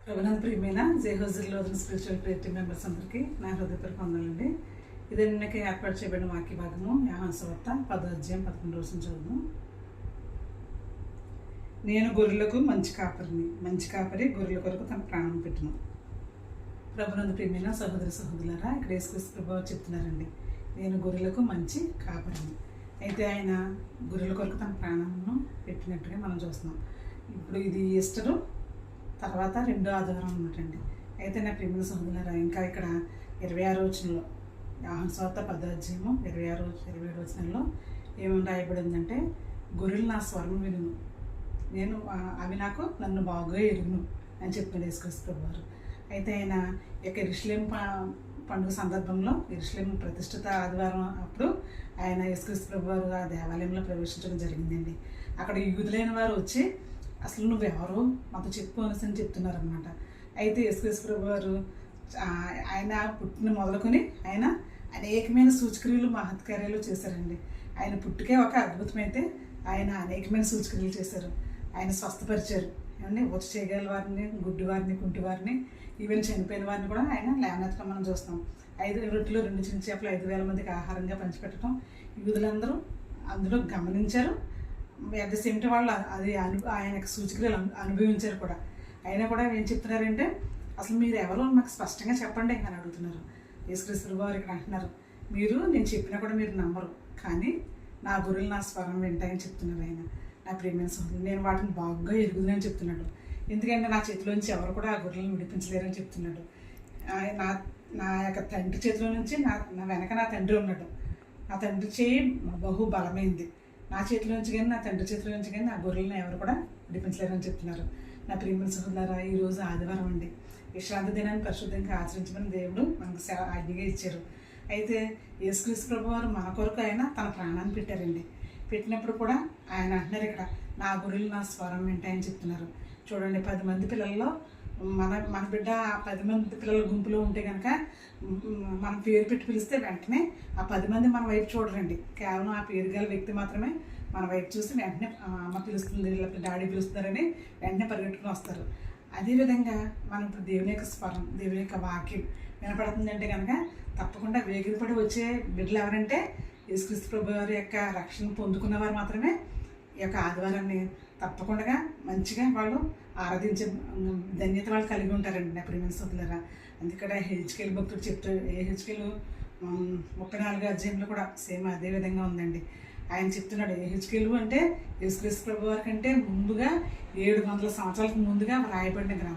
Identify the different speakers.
Speaker 1: ప్రభునందు ప్రియమైన జయహోజర్లోని spiritual prayer team members అందరికీ నా హృదయపూర్వక వందనాలండి. ఇదే నిన్నకే ఏర్పాటు చేయబడిన వాక్య భాగము యోహాను సువార్త 10వ అధ్యాయం 11వ వచనం చదువును. నేను గొర్రెలకు మంచి కాపరి గొర్రెల కొరకు తన ప్రాణం పెట్టును. ప్రభునందు ప్రియమైన సహోదరి సహోదరులారా, ఇక్కడ యేసుక్రీస్తు ప్రభువు చెప్తున్నారండి, నేను గొర్రెలకు మంచి కాపరిని. అయితే ఆయన గొర్రెల కొరకు తన ప్రాణాలను పెట్టినట్టుగా మనం చూస్తున్నాం. ఇప్పుడు ఇది ఈస్టరు తర్వాత రెండో ఆదివారం అన్నమాటండి. అయితే నా ప్రియమైన సహోదరులారా, ఇంకా ఇక్కడ 26వ వచనంలో యోహాను సువార్త 10వ అధ్యాయము 27వ వచనంలో ఏమని రాయబడిందంటే, గొర్రెలు నా స్వరం వినును, నేను అవి నన్ను బాగా ఎరుగును అని చెప్పాడు యేసుక్రీస్తు ప్రభువారు. అయితే ఆయన యెరూషలేము పండుగ సందర్భంలో యెరూషలేము ప్రతిష్ఠిత ఆదివారం అప్పుడు ఆయన యేసుక్రీస్తు ప్రభువారు ఆ దేవాలయంలో ప్రవేశించడం జరిగిందండి. అక్కడ యూదులైన వారు వచ్చి, అసలు నువ్వెవరు మాతో చెప్పు అని చెప్తున్నారనమాట. అయితే యేసుక్రీస్తు ప్రభువారు ఆయన పుట్టిన మొదలుకొని ఆయన అనేకమైన సూచక్రియలు మహత్కార్యాలు చేశారండి. ఆయన పుట్టుకే ఒక అద్భుతమైతే ఆయన అనేకమైన సూచక్రియలు చేశారు. ఆయన స్వస్థపరిచారు, ఏమండి వచ్చి చేయగల వారిని, గుడ్డి వారిని, కుంటి వారిని, ఈవెన్ చనిపోయిన వారిని కూడా ఆయన లేవనెత్తడం మనం చూస్తాం. 5 రొట్టెలు 2 చిన్న చేపలు 5,000 మందికి ఆహారంగా పంచిపెట్టడం యూదులందరూ అందులో గమనించారు. అట్ ద సేమ్ టైం వాళ్ళు అది ఆయన సూచక్రియలు అనుభవించారు కూడా. అయినా కూడా ఏం చెప్తున్నారంటే, అసలు మీరు ఎవరో మాకు స్పష్టంగా చెప్పండి అని అడుగుతున్నారు. యేసుక్రీస్తు వారు ఇక్కడ అంటున్నారు, నేను చెప్పినా కూడా మీరు నమ్మరు, కానీ నా గొర్రెలు నా స్వరం వింటాయని చెప్తున్నారు ఆయన. నా ప్రియమైన సహోదరులు, నేను వాటిని బాగా ఎరుగుదని చెప్తున్నాడు. ఎందుకంటే నా చేతిలోంచి ఎవరు కూడా ఆ గొర్రెలను విడిపించలేరని చెప్తున్నాడు. నా యొక్క తండ్రి చేతిలో నుంచి నా వెనక నా తండ్రి ఉన్నాడు. నా తండ్రి చేయి బహు బలమైంది. నా చేతిలో నుంచి కానీ నా తండ్రి చేతిలో నుంచి కానీ నా గొర్రెలను ఎవరు కూడా విడిపించలేరని చెప్తున్నారు. నా ప్రియమైన సహోదరులారా, ఈరోజు ఆదివారం అండి. విశ్రాంతి దినాన్ని పరిశుద్ధంగా ఆచరించమని దేవుడు మనకు ఆజ్ఞగా ఇచ్చారు. అయితే యేసుక్రీస్తు ప్రభువారు మన కొరకు ఆయన తన ప్రాణాన్ని పెట్టారండి. పెట్టినప్పుడు కూడా ఆయన అంటున్నారు ఇక్కడ, నా గొర్రెలు నా స్వరం వింటాయని చెప్తున్నారు. చూడండి, 10 మంది పిల్లల్లో మన బిడ్డ 10 మంది పిల్లల గుంపులో ఉంటే కనుక మనం పేరు పెట్టి పిలిస్తే వెంటనే ఆ 10 మంది మన వైపు చూడరండి. కేవలం ఆ పేరు గల వ్యక్తి మాత్రమే మన వైపు చూసి వెంటనే అమ్మ పిలుస్తుంది, లేకపోతే డాడీ పిలుస్తున్నారని వెంటనే పరిగెట్టుకుని వస్తారు. అదేవిధంగా మనం ఇప్పుడు దేవుని యొక్క స్వరం, దేవుని యొక్క వాక్యం వినపడుతుందంటే కనుక తప్పకుండా వేగిరపడి వచ్చే బిడ్డలు ఎవరంటే యేసుక్రీస్తు ప్రభు వారి యొక్క రక్షణ పొందుకున్నవారు మాత్రమే ఈ యొక్క ఆదివారాన్ని తప్పకుండా మంచిగా వాళ్ళు ఆరాధించే ధన్యత వాళ్ళు కలిగి ఉంటారండి. నా ప్రియమైన సోదరులారా, అందుకనే హెచ్కేల్ భక్తుడు చెప్తాడు, హెచ్కేల్ 34వ అధ్యాయంలో కూడా సేమ్ అదే విధంగా ఉందండి. ఆయన చెప్తున్నాడు, హెచ్కేల్ అంటే యేసుక్రీస్తు ప్రభు వారి కంటే ముందుగా 700 సంవత్సరాలకు ముందుగా రాయబడిన గ్రంథం.